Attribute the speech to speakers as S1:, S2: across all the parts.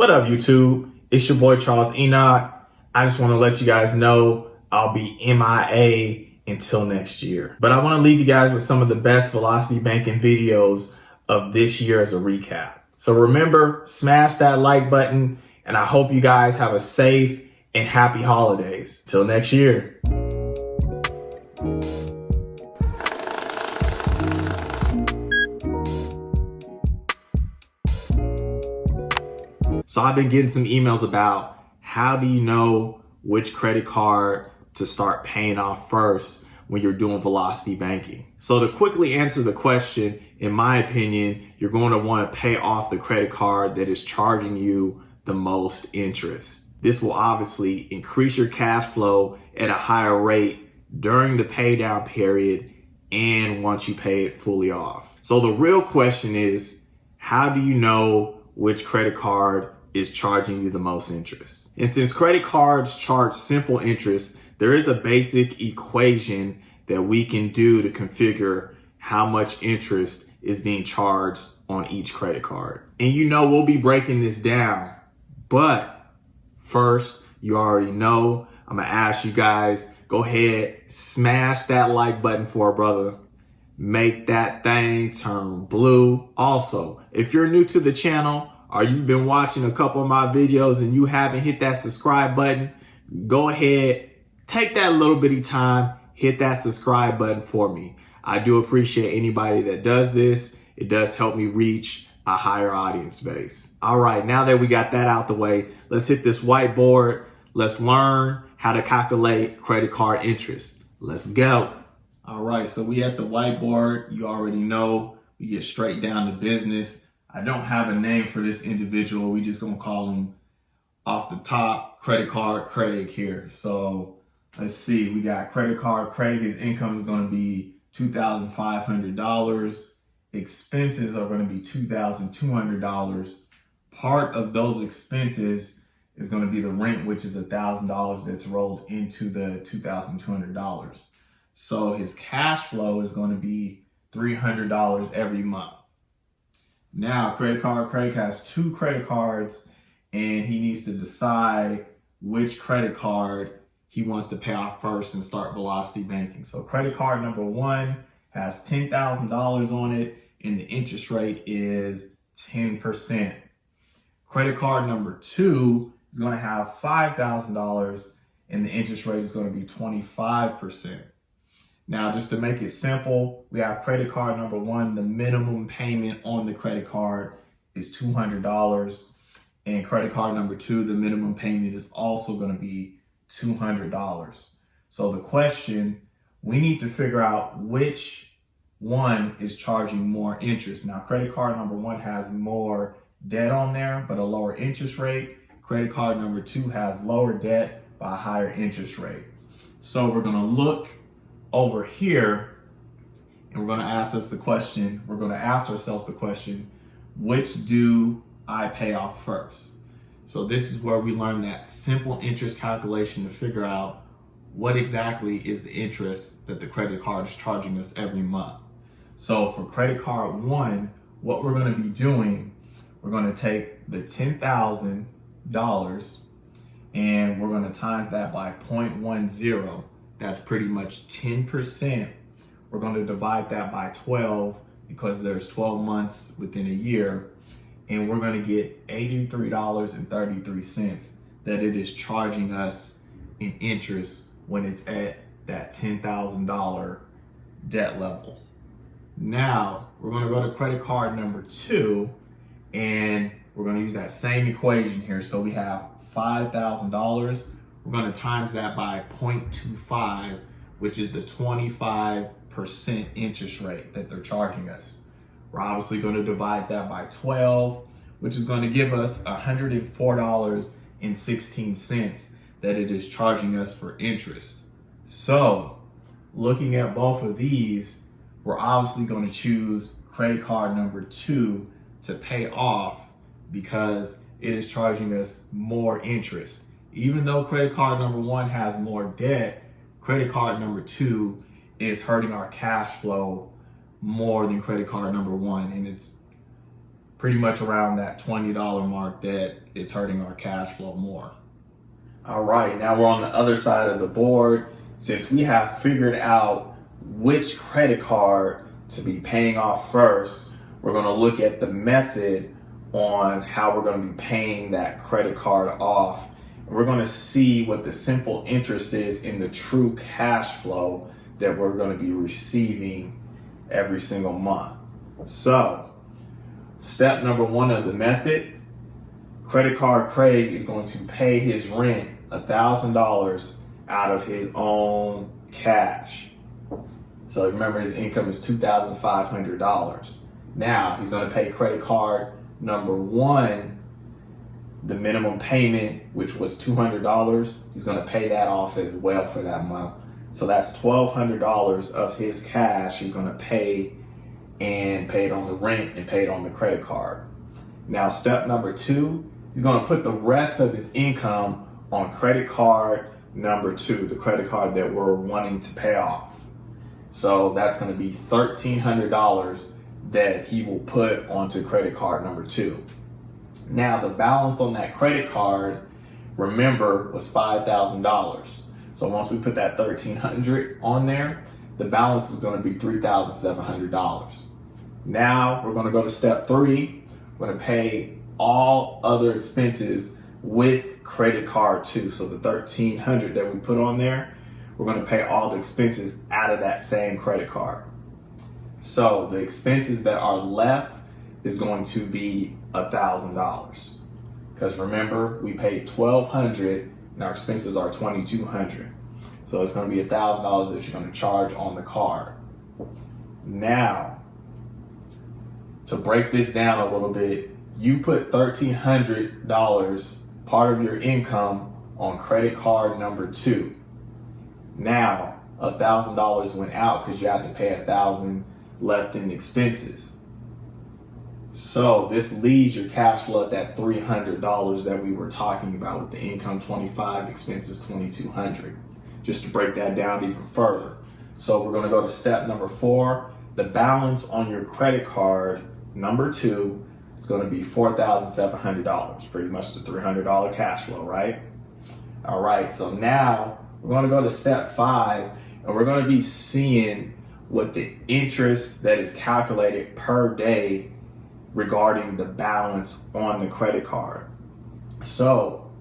S1: What up, YouTube? It's your boy Charles Enoch. I just want to let you guys know I'll be MIA until next year. But I want to leave you guys with some of the best Velocity Banking videos of this year as a recap. So remember, smash that like button, and I hope you guys have a safe and happy holidays. Till next year. So I've been getting some emails about how do you know which credit card to start paying off first when you're doing Velocity Banking. So to quickly answer the question, in my opinion, you're going to want to pay off the credit card that is charging you the most interest. This will obviously increase your cash flow at a higher rate during the pay down period and once you pay it fully off. So the real question is, how do you know which credit card is charging you the most interest? And since credit cards charge simple interest, there is a basic equation that we can do to configure how much interest is being charged on each credit card. And we'll be breaking this down, but first, you already know, I'm gonna ask you guys, go ahead, smash that like button for a brother. Make that thing turn blue. Also, if you're new to the channel or you've been watching a couple of my videos and you haven't hit that subscribe button, go ahead, take that little bitty time, hit that subscribe button for me. I do appreciate anybody that does this. It does help me reach a higher audience base. All right, now that we got that out the way, let's hit this whiteboard. Let's learn how to calculate credit card interest. Let's go. All right, so we at the whiteboard. You already know, we get straight down to business. I don't have a name for this individual. We just gonna call him off the top, Credit Card Craig here. So let's see, we got Credit Card Craig. His income is gonna be $2,500. Expenses are gonna be $2,200. Part of those expenses is gonna be the rent, which is $1,000 that's rolled into the $2,200. So his cash flow is gonna be $300 every month. Now, Credit Card Craig has 2 credit cards and he needs to decide which credit card he wants to pay off first and start Velocity Banking. So credit card number 1 has $10,000 on it and the interest rate is 10%. Credit card number 2 is going to have $5,000 and the interest rate is going to be 25%. Now, just to make it simple, we have credit card number 1. The minimum payment on the credit card is $200. And credit card number 2, the minimum payment is also going to be $200. So the question, we need to figure out which one is charging more interest. Now, credit card number 1 has more debt on there, but a lower interest rate. Credit card number 2 has lower debt, but a higher interest rate. So we're going to look over here and we're going to ask ourselves the question, which do I pay off first? So this is where we learn that simple interest calculation to figure out what exactly is the interest that the credit card is charging us every month. So for credit card 1, what we're going to be doing, we're going to take the $10,000 and we're going to times that by 0.10. That's pretty much 10%. We're going to divide that by 12 because there's 12 months within a year. And we're going to get $83.33 that it is charging us in interest when it's at that $10,000 debt level. Now, we're going to go to credit card number 2 and we're going to use that same equation here. So we have $5,000. We're going to times that by 0.25, which is the 25% interest rate that they're charging us. We're obviously going to divide that by 12, which is going to give us $104.16 that it is charging us for interest. So looking at both of these, we're obviously going to choose credit card number 2 to pay off because it is charging us more interest. Even though credit card number 1 has more debt, credit card number 2 is hurting our cash flow more than credit card number 1. And it's pretty much around that $20 mark that it's hurting our cash flow more. All right, now we're on the other side of the board. Since we have figured out which credit card to be paying off first, we're going to look at the method on how we're going to be paying that credit card off. And we're going to see what the simple interest is in the true cash flow that we're going to be receiving every single month. So, step number one of the method, credit card Craig is going to pay his rent $1,000 out of his own cash. So remember, his income is $2,500. Now he's going to pay credit card number one, the minimum payment, which was $200. He's going to pay that off as well for that month. So that's $1,200 of his cash he's going to pay, and pay it on the rent and pay it on the credit card. Now step number two, he's going to put the rest of his income on credit card number two, the credit card that we're wanting to pay off. So that's going to be $1,300 that he will put onto credit card number two. Now the balance on that credit card, remember, was $5,000. So once we put that $1,300 on there, the balance is going to be $3,700. Now we're going to go to step three. We're going to pay all other expenses with credit card two. So the $1,300 that we put on there, we're going to pay all the expenses out of that same credit card. So the expenses that are left is going to be $1,000. Because remember, we paid $1,200 and our expenses are $2,200. So it's going to be $1,000 that you're going to charge on the card. Now, to break this down a little bit, you put $1,300, part of your income, on credit card number two. Now, $1,000 went out because you had to pay $1,000 left in expenses. So this leaves your cash flow at that $300 that we were talking about, with the income $25, expenses $2,200. Just to break that down even further. So we're going to go to step number four. The balance on your credit card number two is going to be $4,700, pretty much the $300 cash flow, right? All right, so now we're going to go to step five, and we're going to be seeing what the interest that is calculated per day regarding the balance on the credit card. So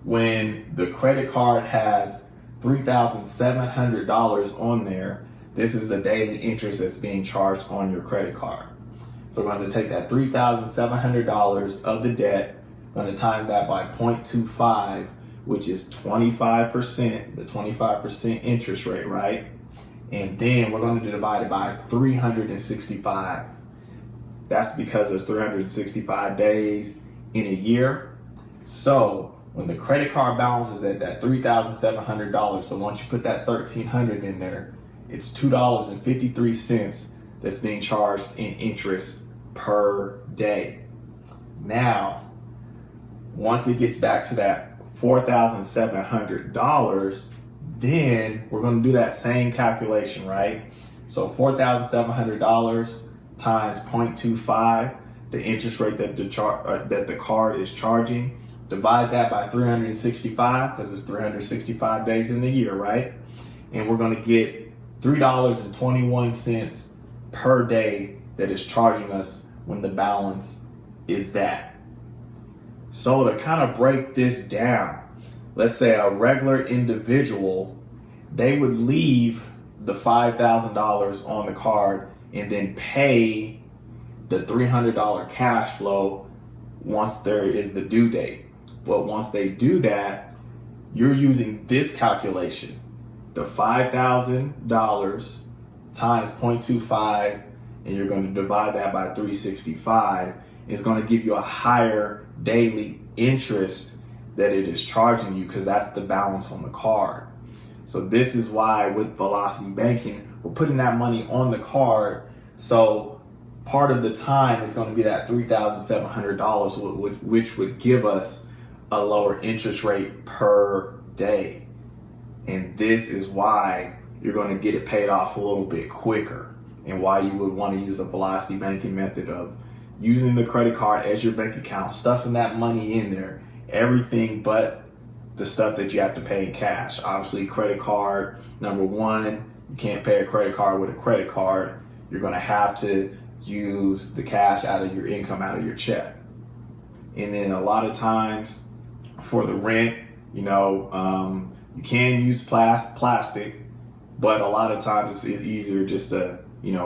S1: when the credit card has $3,700 on there, this is the daily interest that's being charged on your credit card. So we're going to take that $3,700 of the debt, we're going to times that by 0.25, which is 25%, the 25% interest rate, right? And then we're going to divide it by 365. That's because there's 365 days in a year. So when the credit card balance is at that $3,700, so once you put that $1,300 in there, it's $2.53 that's being charged in interest per day. Now, once it gets back to that $4,700, then we're going to do that same calculation, right? So $4,700 times 0.25, the interest rate that the card is charging. Divide that by 365, because there's 365 days in the year, right? And we're going to get $3.21 per day that is charging us when the balance is that. So to kind of break this down, let's say a regular individual, they would leave the $5,000 on the card and then pay the $300 cash flow once there is the due date. But once they do that, you're using this calculation, the $5,000 times 0.25, and you're going to divide that by 365. It's going to give you a higher daily interest that it is charging you, because that's the balance on the card. So this is why with Velocity Banking, we're putting that money on the card. So part of the time is going to be that $3,700, which would give us a lower interest rate per day. And this is why you're going to get it paid off a little bit quicker, and why you would want to use the Velocity Banking method of using the credit card as your bank account, stuffing that money in there, everything but the stuff that you have to pay in cash. Obviously, credit card, number one, you can't pay a credit card with a credit card. You're gonna have to use the cash out of your income, out of your check. And then a lot of times for the rent, you can use plastic, but a lot of times it's easier just to,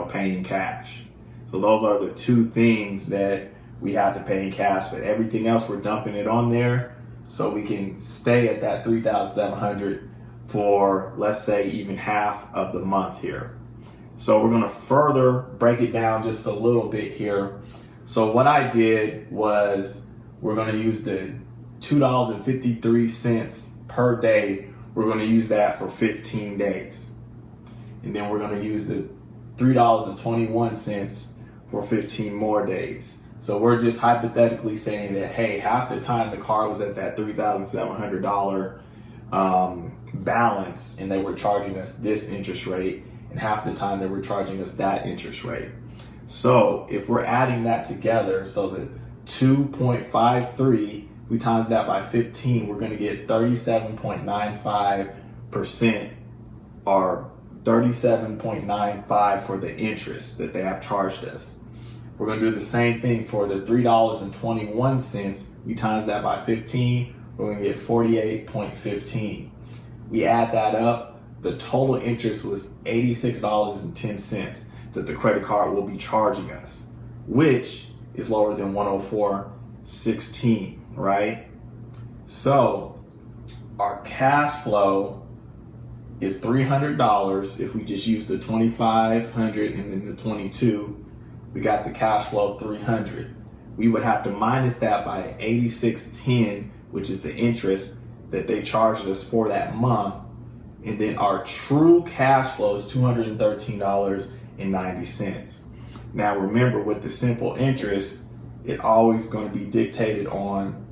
S1: pay in cash. So those are the two things that we have to pay in cash, but everything else we're dumping it on there so we can stay at that $3,700 for, let's say, even half of the month here. So we're gonna further break it down just a little bit here. So what I did was we're gonna use the $2.53 per day. We're gonna use that for 15 days. And then we're gonna use the $3.21 for 15 more days. So we're just hypothetically saying that, hey, half the time the car was at that $3,700 balance and they were charging us this interest rate, and half the time they were charging us that interest rate. So if we're adding that together, so the 2.53, we times that by 15, we're gonna get 37.95% or 37.95 for the interest that they have charged us. We're gonna do the same thing for the $3.21. We times that by 15, we're gonna get 48.15. We add that up, the total interest was $86.10 that the credit card will be charging us, which is lower than 104.16, right? So our cash flow is $300. If we just use the 2,500 and then the 22, we got the cash flow 300. We would have to minus that by 86.10, which is the interest that they charged us for that month. And then our true cash flow is $213.90. Now remember, with the simple interest, it always going to be dictated on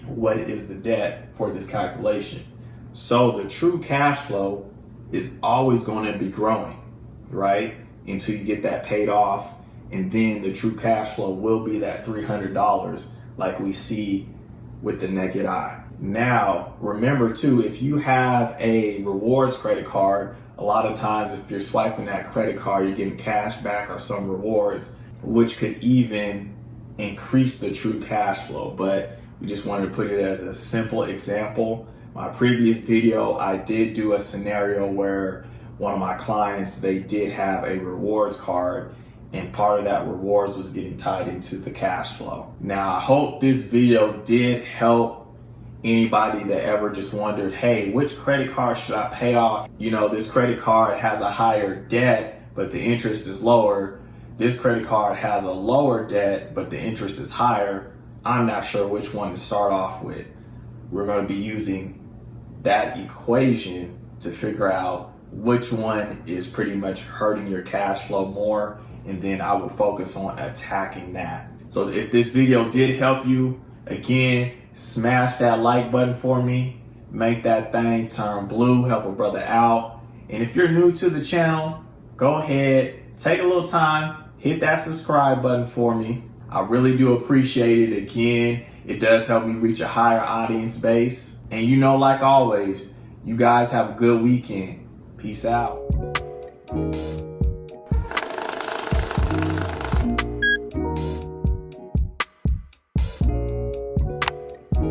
S1: what is the debt for this calculation. So the true cash flow is always going to be growing, right? Until you get that paid off. And then the true cash flow will be that $300 like we see with the naked eye. Now, remember too, if you have a rewards credit card, a lot of times if you're swiping that credit card, you're getting cash back or some rewards, which could even increase the true cash flow. But we just wanted to put it as a simple example. My previous video, I did do a scenario where one of my clients, they did have a rewards card, and part of that rewards was getting tied into the cash flow. Now, I hope this video did help anybody that ever just wondered, hey, which credit card should I pay off? This credit card has a higher debt, but the interest is lower. This credit card has a lower debt, but the interest is higher. I'm not sure which one to start off with. We're going to be using that equation to figure out which one is pretty much hurting your cash flow more, and then I would focus on attacking that. So if this video did help you, again, smash that like button for me, make that thing turn blue, help a brother out. And if you're new to the channel, go ahead, take a little time, hit that subscribe button for me. I really do appreciate it. Again, it does help me reach a higher audience base. And like always, you guys have a good weekend. Peace out.